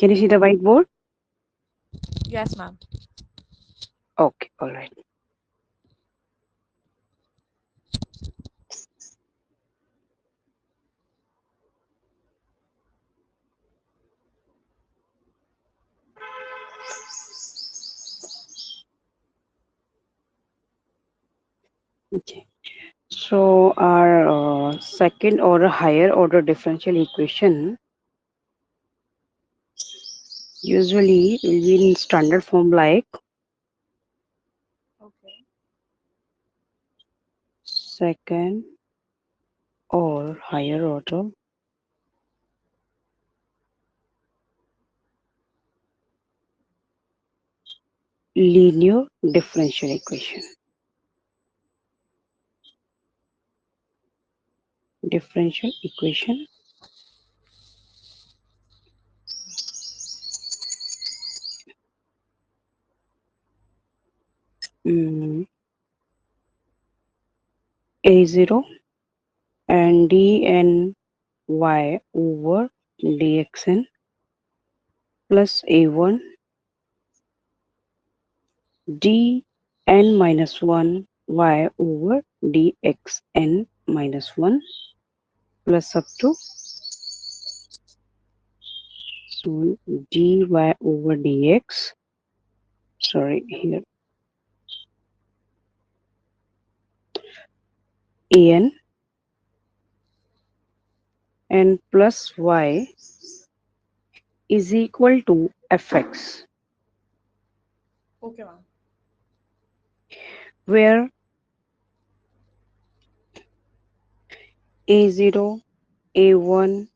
Can you see the whiteboard? Yes, ma'am. Okay, all right. Okay. So our second order higher order differential equation usually will be in standard form like Okay. second or higher order linear differential equation. Differential equation. mm, A0 and dny over dxn plus A1 dn minus 1 y over dxn minus 1 plus up to so dy over dx, sorry here, an and plus y is equal to fx, Okay, ma'am. where a0, a1,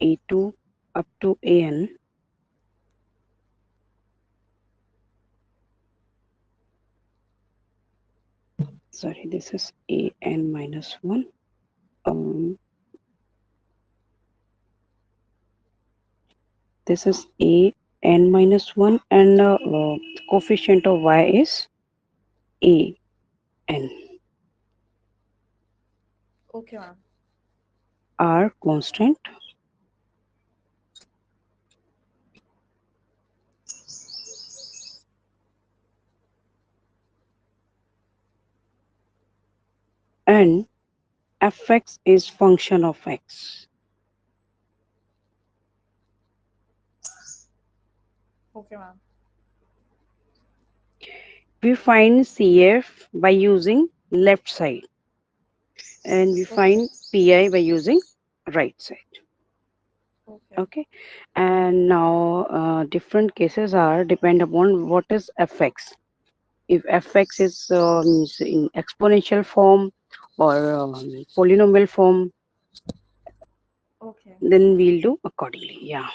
a2 up to an sorry, this is an minus 1. um, this is an minus 1 and coefficient of y is an Okay, ma'am. are constant and fx is function of x. Okay, ma'am. We find cf by using left side and we Okay. find pi by using right side. Okay. Okay, and now different cases are depend upon what is fx. If fx is means in exponential form or polynomial form, Okay. then we'll do accordingly. Yeah.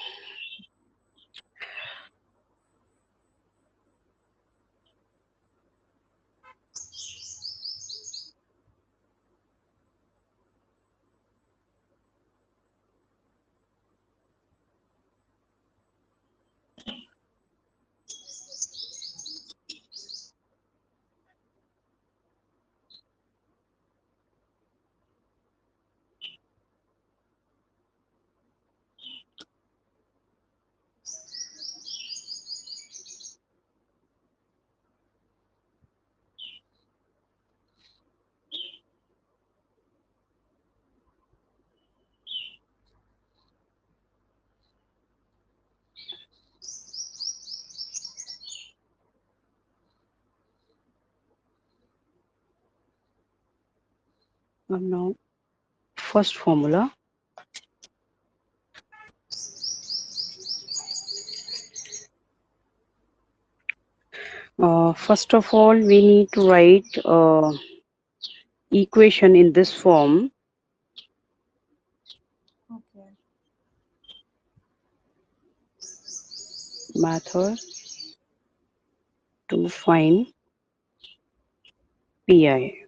Now first formula. First of all, we need to write equation in this form. Okay. Method to find pi.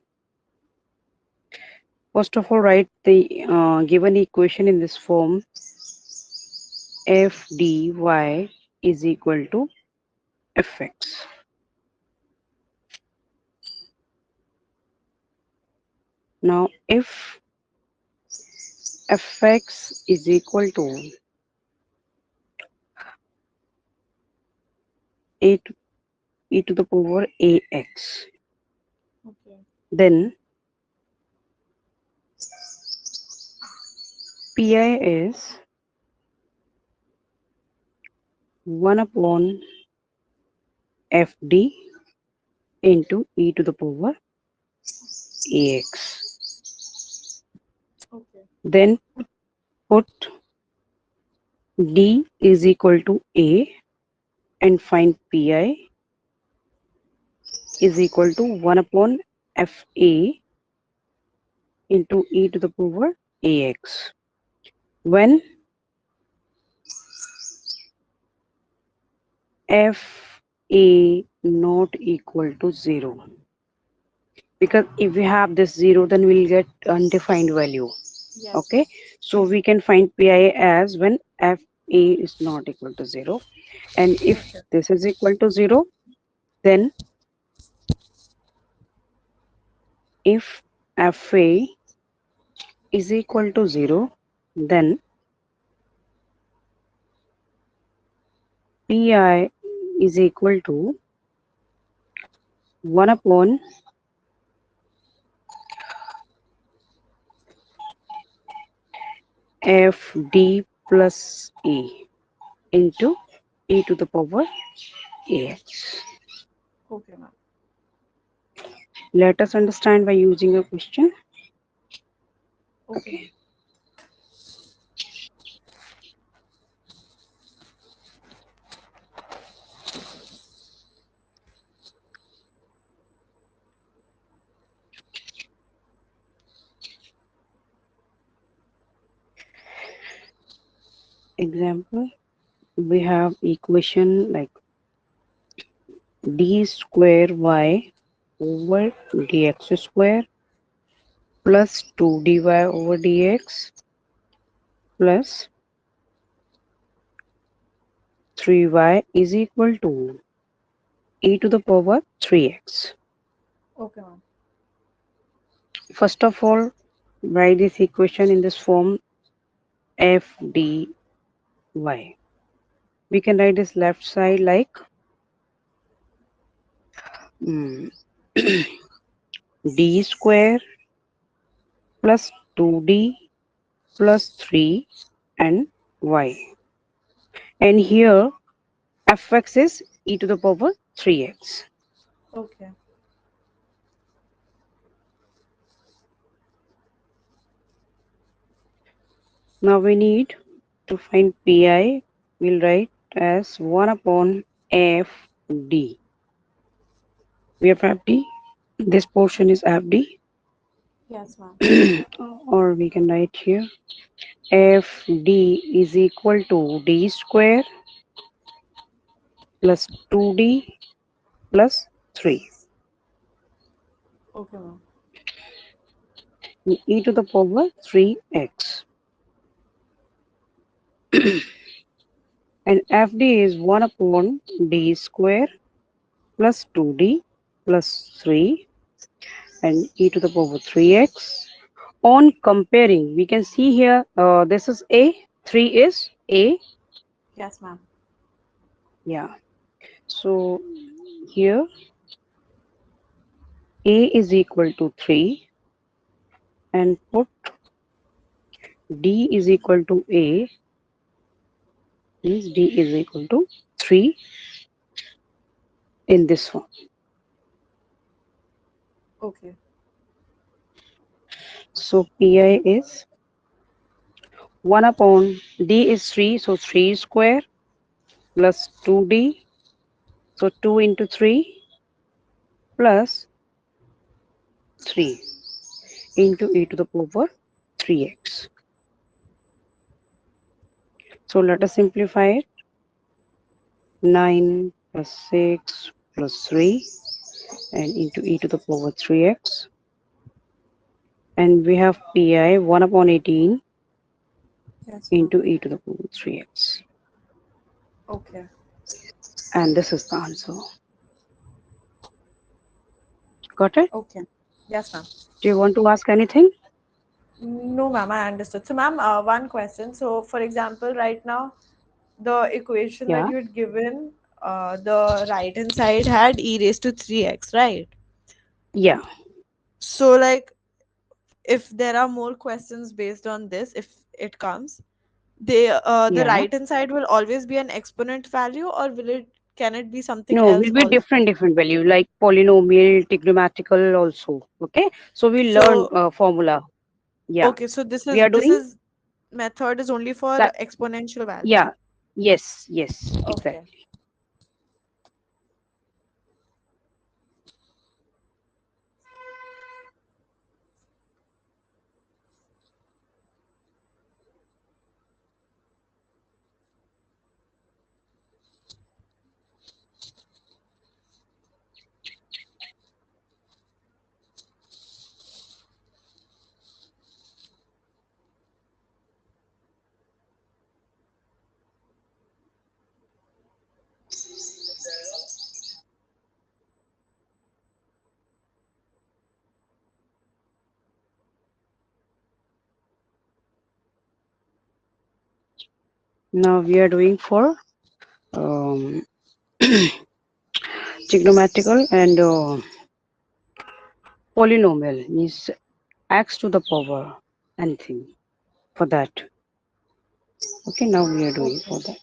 First of all, write the given equation in this form. F dy is equal to fx. Now, if fx is equal to a to, e to the power ax. Okay. Then pi is 1 upon fd into e to the power ax. Okay. Then put d is equal to a and find pi is equal to 1 upon fa into e to the power ax. When fa not equal to 0, because if we have this 0 then we'll get undefined value. Yes, Okay, ma'am. so we can find pi as when fa is not equal to 0, and if Okay. this is equal to 0, then if fa is equal to 0, then pi is equal to 1 upon fd plus a into e to the power ax. Okay, ma'am. Let us understand by using a question. Okay, Okay. ma'am. Example, we have equation like d square y over dx square plus 2 dy over dx plus 3y is equal to e to the power 3x. Okay, ma'am. First of all, write this equation in this form f dy. We can write this left side like mm, d square plus 2d plus 3 and y. And here fx is e to the power 3x. Okay. Now we need to find pi. We'll write as 1 upon fd. We have fd. This portion is fd. Yes, ma'am. Or we can write here fd is equal to d square plus 2d plus 3 Okay, ma'am. e to the power 3x. And fd is 1 upon d square plus 2d plus 3 and e to the power 3x. On comparing, we can see here this is a, 3 is a. Yes, ma'am. Yeah. So here a is equal to 3 and put d is equal to a, means d is equal to 3 in this one. Okay. So pi is 1 upon d is 3, so 3 square plus 2d, so 2 into 3 plus 3 into e to the power 3x. So let us simplify it. 9 plus 6 plus 3 and into e to the power 3x. And we have pi 1 upon 18 Yes, ma'am. into e to the power 3x. Okay. And this is the answer. Got it? Okay. Yes, ma'am. Do you want to ask anything? No, ma'am, I understood. So, ma'am, one question. So, for example, right now, the equation that Yeah. you had given, the right hand side had e raised to 3x, right? Yeah, So like if there are more questions based on this, if it comes, the yeah. right hand side will always be an exponent value, or will it, can it be something No, else will be also? different value like polynomial, trigonometrical also. Okay, so we learn So formula. Yeah, okay, so this we is are this doing is method is only for that. exponential values. Yeah, yes, yes, Okay. exactly. Now we are doing for um, trigonometrical and polynomial means x to the power anything for that. Okay, now we are doing Okay. for that.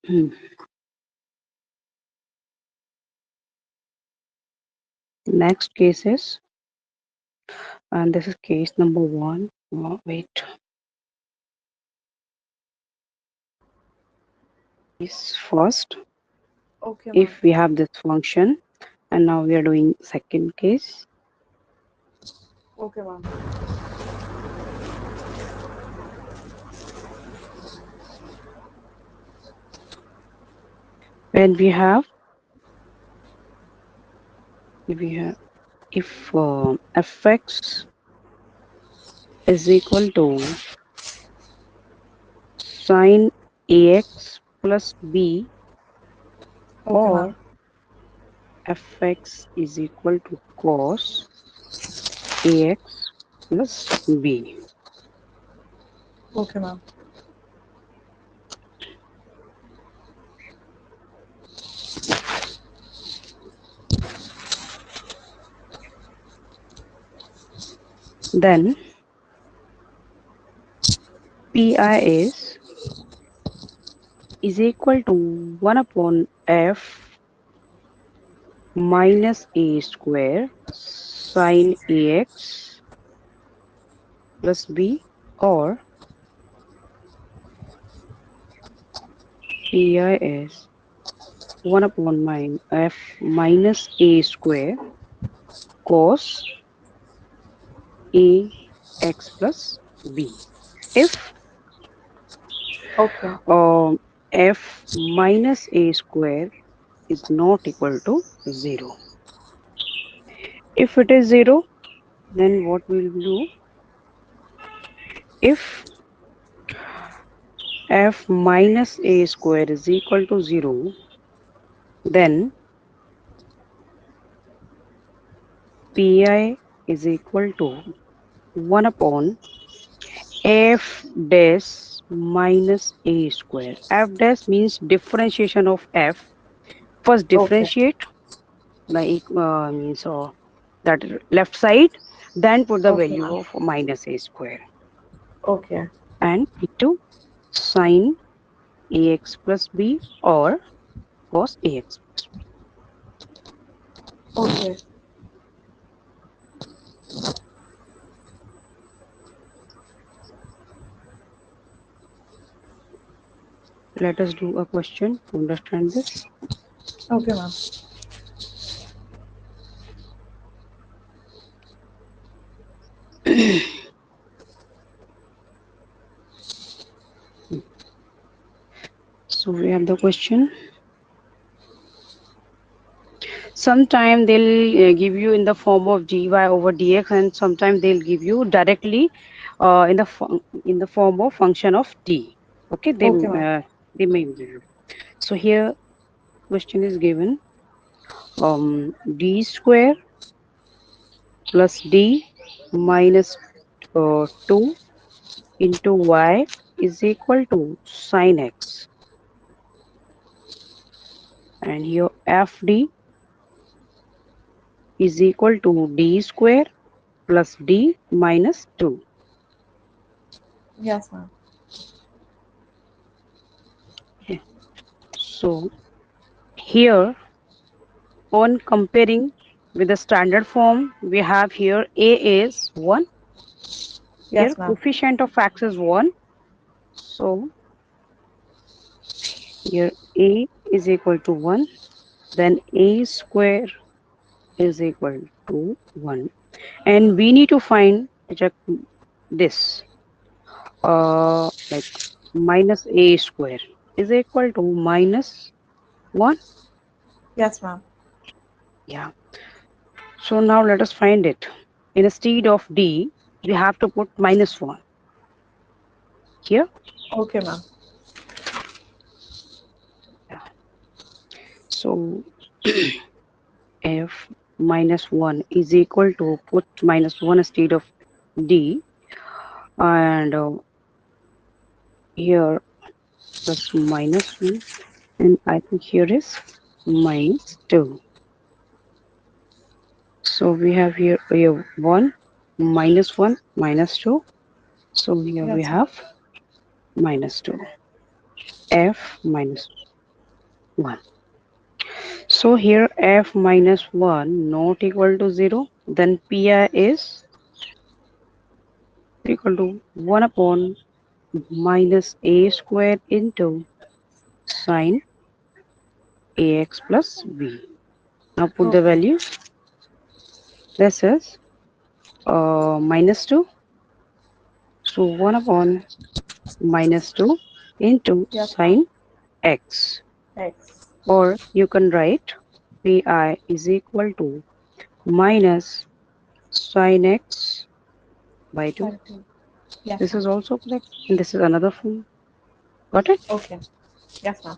Hmm. Next case is, and this is case number one. Wait, is first Okay, ma'am. if we have this function, and now we are doing second case. Okay, ma'am. When we have if fx is equal to sine ax plus b, Okay, ma'am. or fx is equal to cos ax plus b. Okay, ma'am. Then pi is equal to 1 upon f minus a square sine ax plus b, or pi is 1 upon f minus a square cos a x plus b. If Okay. f minus a square is not equal to 0. If it is 0, then what we'll do, if f minus a square is equal to 0, then pi is equal to 1 upon f dash minus a square. F dash means differentiation of f. First Okay. differentiate the means that left side, then put the Okay, value ma'am. of minus a square Okay. and into sine ax plus b or cos ax plus b. Okay. Let us do a question to understand this. Okay, ma'am. So we have the question. Sometime they'll give you in the form of dy over dx, and sometimes they'll give you directly in the form of function of t. Okay, Okay, ma'am. they may give you. So here question is given, d square plus d minus 2 into y is equal to sine x, and here fd is equal to d square plus d minus 2. Yes, ma'am. Okay. So here, on comparing with the standard form, we have here a is 1, here Yes, ma'am. coefficient of x is 1. So here a is equal to 1, then a square is equal to 1. And we need to find check this, like minus a square is equal to minus 1. Yes, ma'am. Yeah. So now let us find it. Instead of d, we have to put minus 1 here. Okay, ma'am. Yeah. So f minus 1 is equal to put minus 1 instead of d, and here plus minus 1, and I think here is minus 2. So we have 1 minus 1 minus 2. So here we Yes, ma'am. have minus 2, f minus 1. So here f minus 1 not equal to 0, then pi is equal to 1 upon minus a square into sine ax plus b. Now put the Okay. value. This is minus 2. So 1 upon minus 2 into Yes, ma'am. sine x. X. Or you can write pi is equal to minus sine x by 2. By 2. Yes, This ma'am. is also correct. And this is another form. Got it? Okay. Yes, ma'am.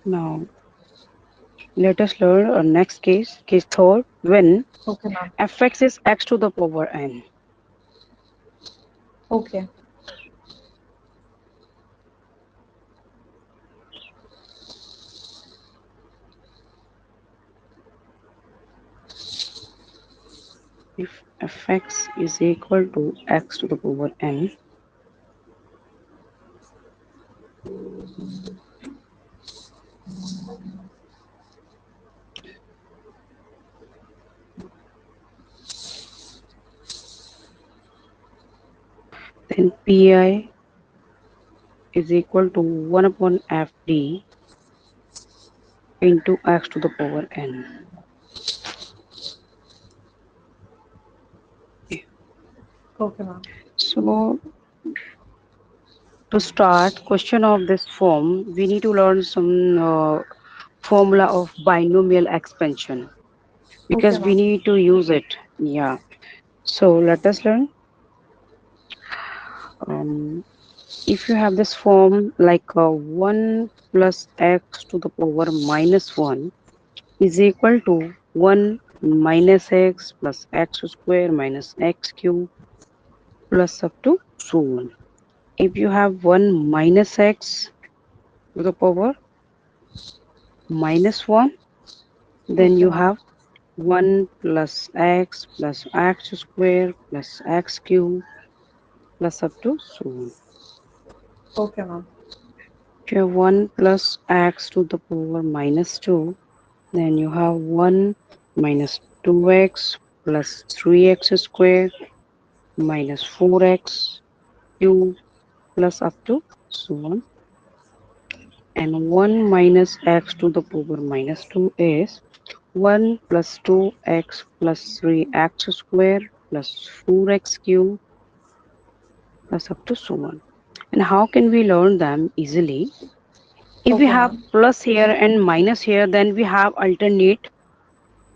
Now let us learn our next case, case third, when Okay, ma'am. fx is x to the power n. Okay. If fx is equal to x to the power n, then pi is equal to 1 upon fd into x to the power n. Okay. Okay, ma'am. So to start question of this form, we need to learn some formula of binomial expansion Okay, because we ma'am. need to use it. Yeah. So let us learn. Um, if you have this form like 1 plus x to the power minus 1 is equal to 1 minus x plus x square minus x cube plus up to so on. If you have 1 minus x to the power minus 1, then Okay, you ma'am. have 1 plus x square plus x cube plus up to so on. Okay, ma'am. If you have 1 plus x to the power minus 2, then you have 1 minus 2x plus 3x square minus 4x cube plus up to so on. And 1 minus x to the power minus 2 is 1 plus 2x plus 3x square plus 4x cube plus up to so on. And how can we learn them easily? If we Okay, have ma'am. plus here and minus here, then we have alternate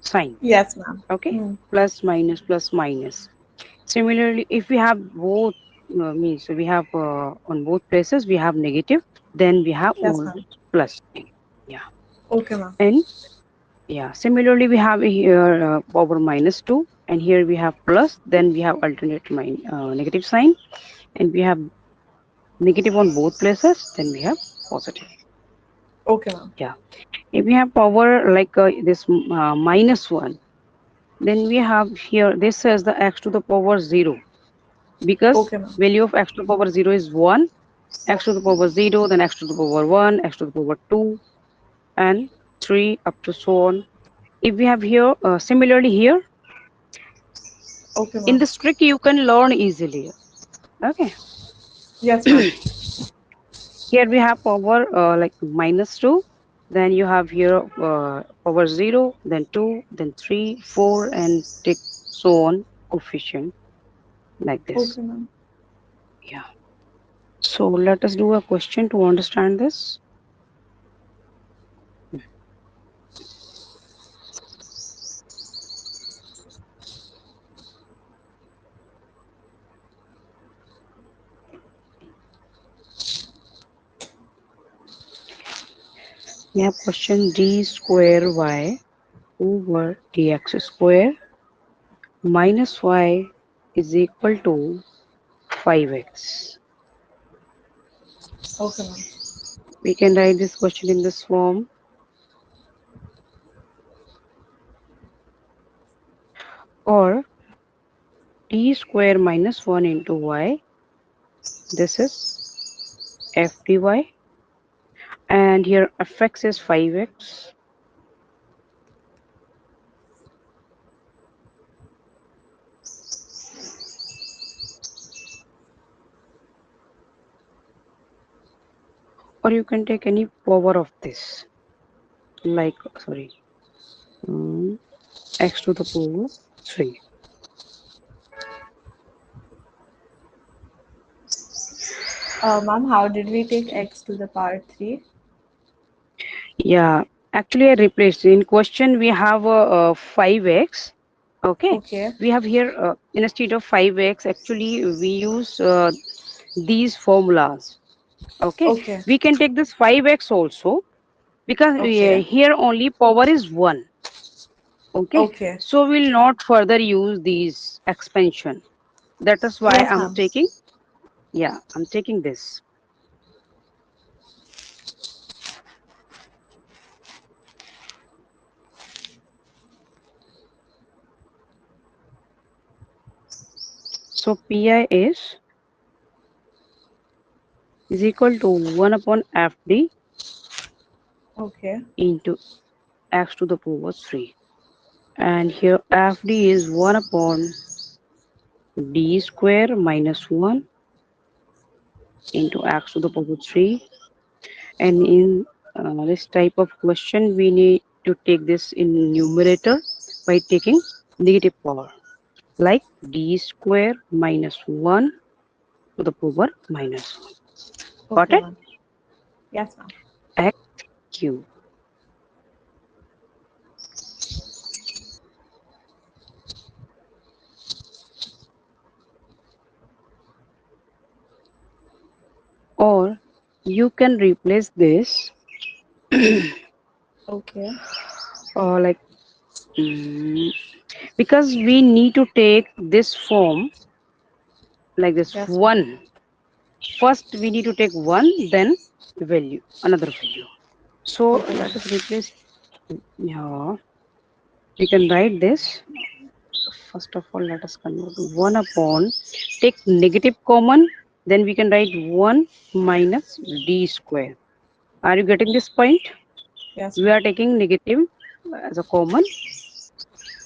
sign. Yes, ma'am. Okay, Hmm. plus minus plus minus. Similarly, if we have both, means we have on both places we have negative, then we have Yes, always ma'am. plus sign. Yeah, Okay, ma'am. and yeah, similarly we have here power minus 2, and here we have plus, then we have alternate negative sign, and we have negative on both places, then we have positive. Okay, ma'am. Yeah, if we have power like this minus 1, then we have here this says the x to the power 0, because Okay, ma'am. value of x to the power 0 is 1, x to the power 0, then x to the power 1, x to the power 2, and 3 up to so on. If we have here, similarly here, Okay, in ma'am. this trick you can learn easily. Okay. Yes, ma'am. Here we have power like minus 2, then you have here power 0, then 2, then 3, 4, and take so on coefficient like this. Okay, ma'am. Yeah. So let us do a question to understand this. We have question d square y over dx square minus y is equal to 5x. Okay, ma'am. We can write this question in this form, or d square minus 1 into y. This is f dy, and here fx is 5x, or you can take any power of this, like sorry, um, x to the power 3. Ma'am, how did we take x to the power 3? Yeah, actually I replaced in question we have a 5x. Okay, Okay. we have here instead of 5x, actually we use these formulas. Okay, Okay. we can take this 5x also, because Okay. here only power is 1. Okay, Okay. so we'll not further use these expansion. That is why Yes, I'm ma'am. taking, yeah, I'm taking this. So Pi is equal to 1 upon Fd Okay. into x to the power 3. And here Fd is 1 upon d square minus 1 into x to the power 3. And in this type of question, we need to take this in numerator by taking negative power, like d square minus 1 to the power minus 1. Got Okay, it? ma'am. Yes, ma'am. X cube. Or you can replace this Okay. like mm, because we need to take this form like this Yes, ma'am. 1. First, we need to take 1, then value, another value. So Okay, let ma'am. us replace. Yeah, we can write this. First of all, let us convert 1 upon, take negative common, then we can write 1 minus d square. Are you getting this point? Yes, We ma'am. are taking negative as a common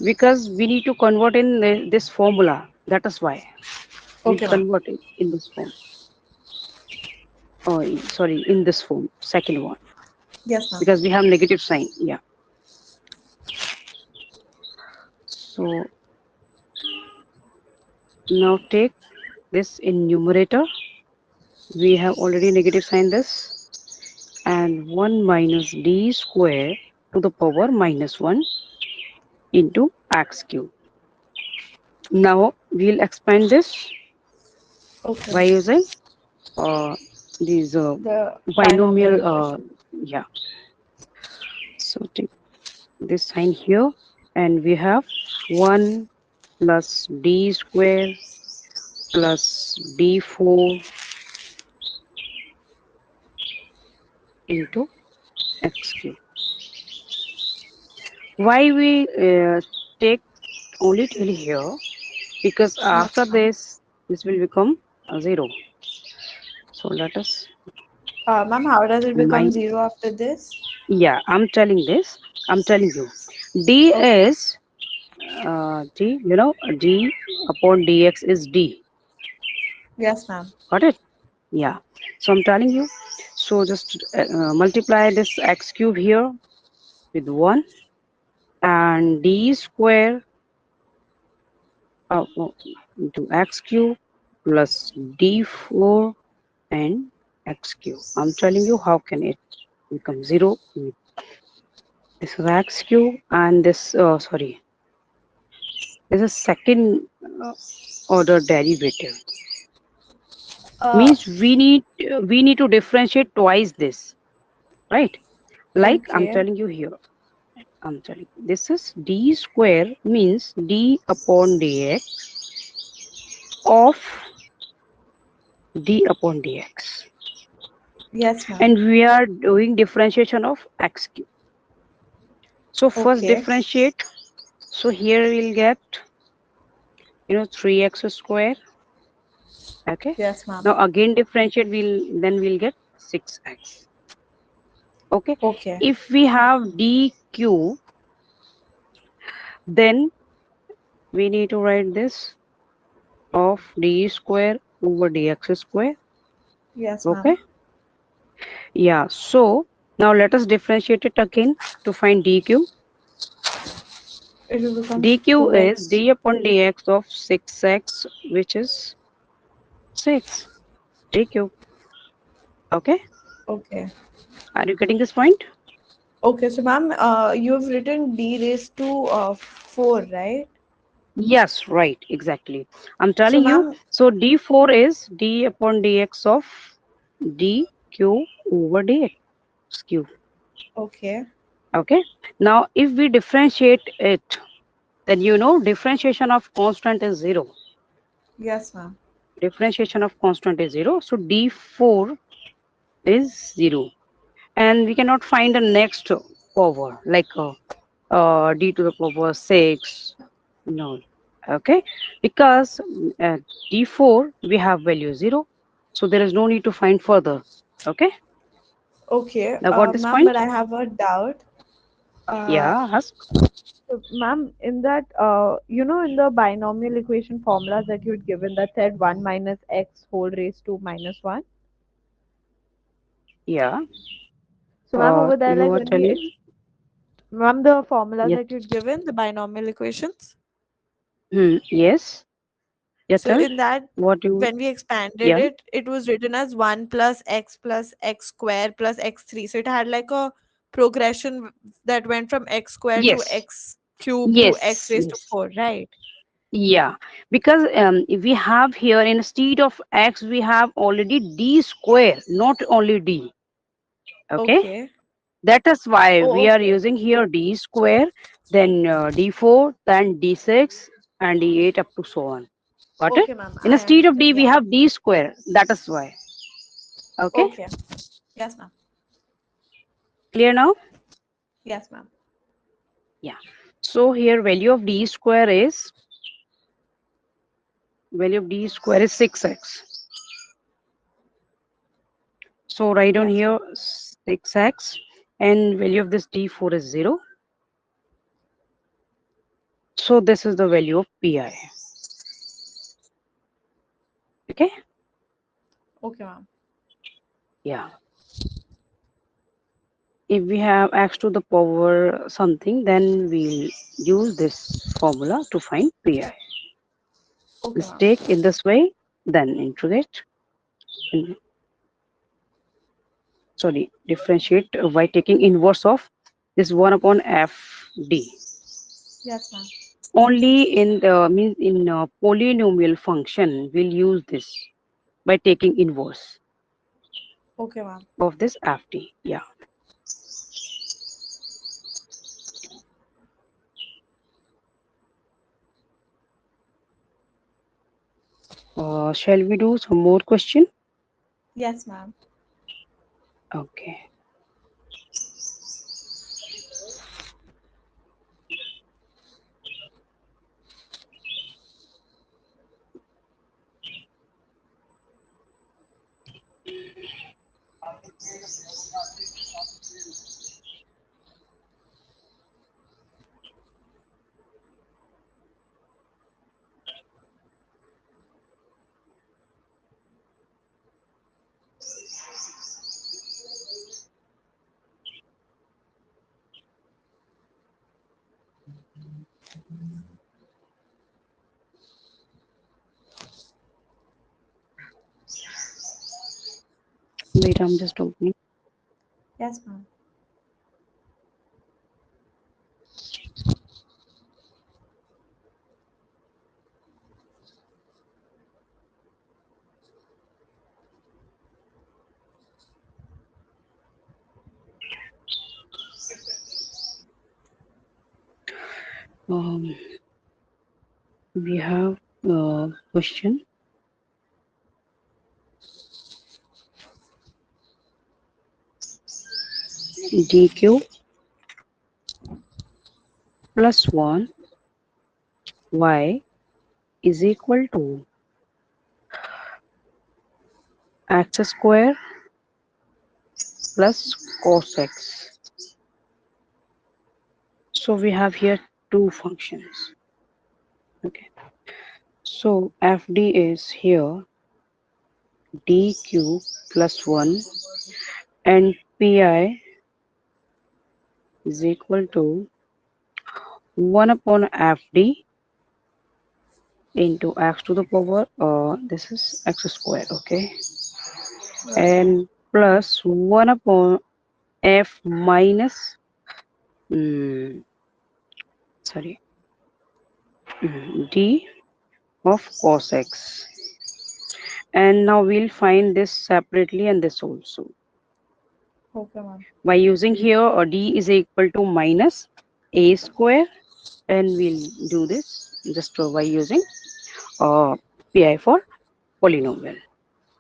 because we need to convert in this formula. That is why we Okay, ma'am. convert it in this form. Oh, sorry, in this form, second one, Yes, ma'am. because we have negative sign. Yeah. So now take this in numerator. We have already negative sign this, and 1 minus d square to the power minus 1 into x cube. Now we'll expand this Okay. by using these The binomial. binomial equation. Yeah. So take this sign here, and we have 1 plus d square plus d4 into x cube. Why we take only till here? Because Yes, after ma'am. this will become a 0. So let us Ma'am, how does it become mind. zero after this? Yeah, I'm telling you. D Okay. is d. D upon dx is d. Yes, ma'am. Got it? Yeah. So I'm telling you. So just multiply this x cube here with 1 and d square oh, into x cube plus d4 and x cube. I'm telling you how can it become 0. This is x cube and this sorry, this is second uh, order derivative. Uh, Means we need to differentiate twice this, right? Like I'm okay. telling you here. I'm telling you, this is d square means d upon dx of d upon dx. Yes, ma'am. And we are doing differentiation of x cube. So first Okay. differentiate. So here we'll get 3x square. Okay. Yes, ma'am. Now again differentiate. We'll get 6x. Okay. Okay. If we have dq, then we need to write this of d square over dx square. Yes, Okay. ma'am. Yeah. So now let us differentiate it again to find dq. It will become dq is 2x. d upon dx of 6x, which is 6 dq. Okay. Okay. Are you getting this point? Okay, so ma'am, you've written d raised to 4, right? Yes, right, exactly. I'm So, telling you. ma'am, So d4 is d upon dx of dq over dx cube. okay. Okay. Now, if we differentiate it, then differentiation of constant is 0. Yes, ma'am. Differentiation of constant is 0. So d4 is 0. And we cannot find the next power like d to the power 6. No. Okay, because at D4 we have value 0, so there is no need to find further. Okay, Okay, now got this ma'am, but point? I have a doubt. Uh, Yeah, ask. so, ma'am, in that, in the binomial equation formulas that you had given that said 1 minus x whole raised to minus 1. Yeah, So, ma'am, over there, you like are when we, telling. ma'am, the formulas Yes. that you'd given, the binomial equations. Yes. Yeah, So, tell in that, what you. when we expanded Yeah. it, it was written as 1 plus x square plus x3. So, it had like a progression that went from x square to Yes. x cube to x Yes. raised to Yes. 4, right? Yeah, because if we have here instead of x, we have already d square, not only d. Okay, Okay. that is why Oh, we are okay. using here d square, then d4, then d6, and d8 up to so on. Got it? Okay, ma'am. I Instead of understood. d, we Yeah. have d square. That is why. Okay, Okay. Yes, ma'am. clear now? Yes, ma'am. Yeah. So here value of d square is value of d square is 6x. So write down Yes, here ma'am. 6x, and value of this d4 is 0. So this is the value of pi. Okay? Okay, ma'am. Yeah. If we have x to the power something, then we'll use this formula to find pi. Okay, Let's ma'am. take in this way, then integrate. And, sorry, differentiate by taking inverse of this 1 upon fd. Yes, ma'am. Only in the means in polynomial function, we'll use this by taking inverse Okay, ma'am. of this fd. Yeah. Shall we do some more question? Yes, ma'am. Okay. Wait, I'm just opening. Yes, ma'am. Um, we have question dq plus 1 y is equal to x square plus cos x. So we have here two functions. Okay. So fd is here dq plus 1 and pi is equal to 1 upon fd into x to the power this is x square. Okay, Yes, ma'am. and plus 1 upon f minus mm, sorry d of cos x. And now we'll find this separately and this also Okay, ma'am. by using here d is equal to minus a square, and we'll do this just by using uh, pi for polynomial.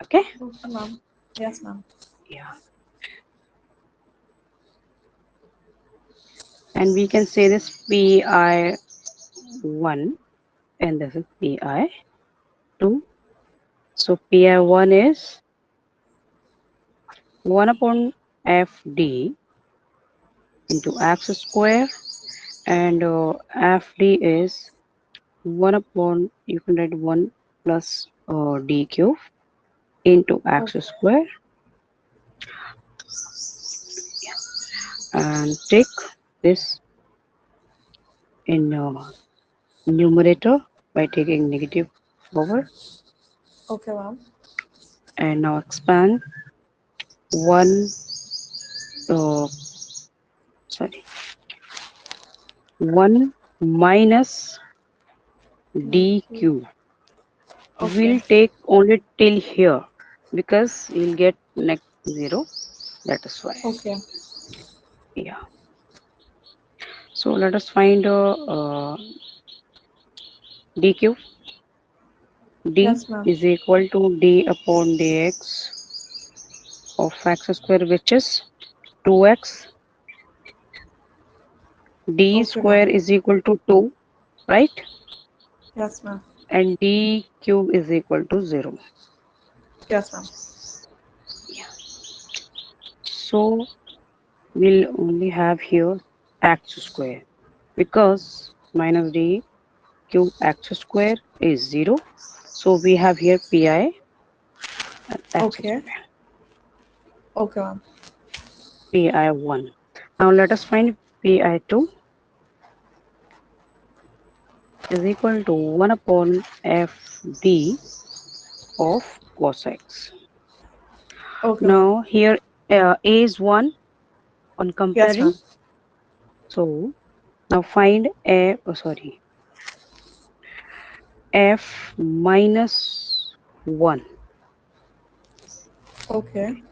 Okay, Okay, ma'am. Yes, ma'am. yeah, and we can say this pi 1 and this is PI2. So PI1 is 1 upon FD into x square, and FD is 1 upon, you can write 1 plus D cube into x Okay. square, and take this in numerator by taking negative over, Okay, ma'am. and now expand 1, uh, sorry, 1 minus D DQ. cube. Okay. We'll take only till here because you'll get next 0. That is why. Okay. Yeah. So let us find D cube. D Yes, ma'am. is equal to D upon dx of x square, which is 2x. D Okay, ma'am. square is equal to 2, right? Yes, ma'am. And D cube is equal to 0. Yes, ma'am. Yeah. So we'll only have here x square because minus D cube x square is 0. So we have here pi and x Okay. square, Okay, ma'am. pi1. Now let us find pi2 is equal to 1 upon fd of cos x. Okay, ma'am. Now here a is 1 on Yes, comparing. ma'am. So now find f minus 1. Okay.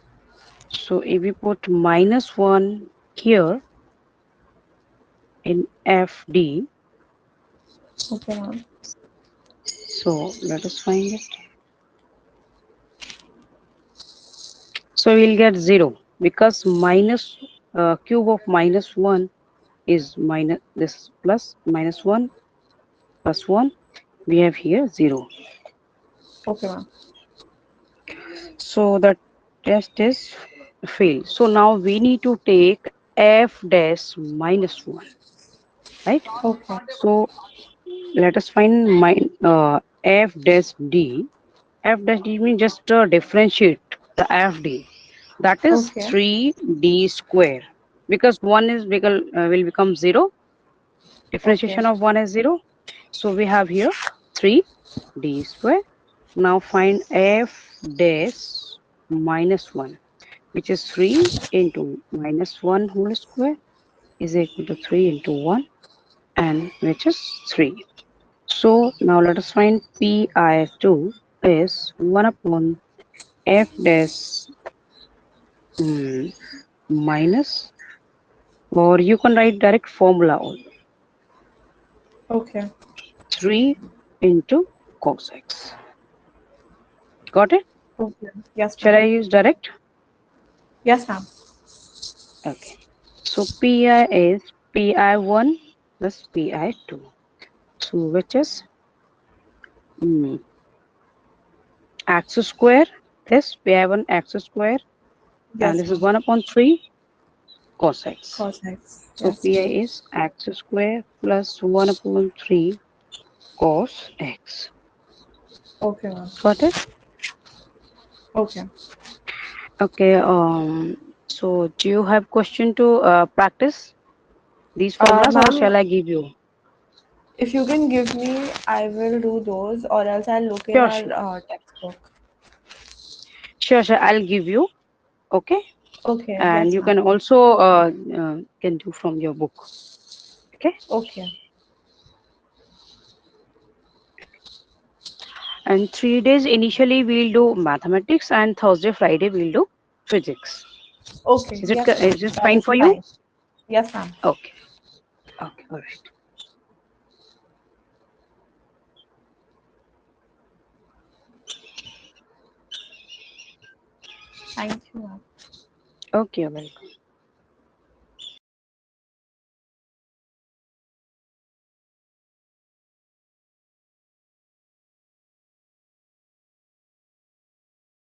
So if we put minus 1 here in fd, Okay, ma'am. so let us find it. So we'll get 0 because minus cube of minus 1 is minus, this plus minus 1 plus 1. We have here 0. Okay, ma'am. So the test is failed. So now we need to take f dash minus 1, right? Okay. So let us find f dash d. F dash d means just differentiate the fd. That is Okay. 3d square because 1 is will become 0. Okay. Differentiation of 1 is 0. So we have here 3d square. Now find f dash minus 1, which is 3 into minus 1 whole square is equal to 3 into 1, and which is 3. So now let us find pi2 is 1 upon f dash mm, minus, or you can write direct formula also, Okay. 3 into cos x. Got it? Okay. Yes, Shall ma'am. I use direct? Yes, ma'am. Okay. So pi is pi1 plus pi2. So which is mm, x square, this pi1 x square, and Yes, this is ma'am. 1 upon 3 cos x. Cos X. So Yes, pi ma'am. is x square plus 1 upon 3 cos x. Okay, ma'am. Got it? Okay. Okay. So do you have question to practice these formulas, or Ma'am, shall I give you? if you can give me, I will do those, or else I'll look in Sure, our sure. textbook. Sure, sure. I'll give you. Okay. Okay. And Yes, you ma'am. can also can do from your book. Okay. Okay. And 3 days initially we'll do mathematics, and Thursday, Friday we'll do physics. Okay. Yes, ma'am. Is it That fine will for be you? fine. Yes, ma'am. Okay. Okay. All right. Thank you, ma'am. Okay. You're welcome.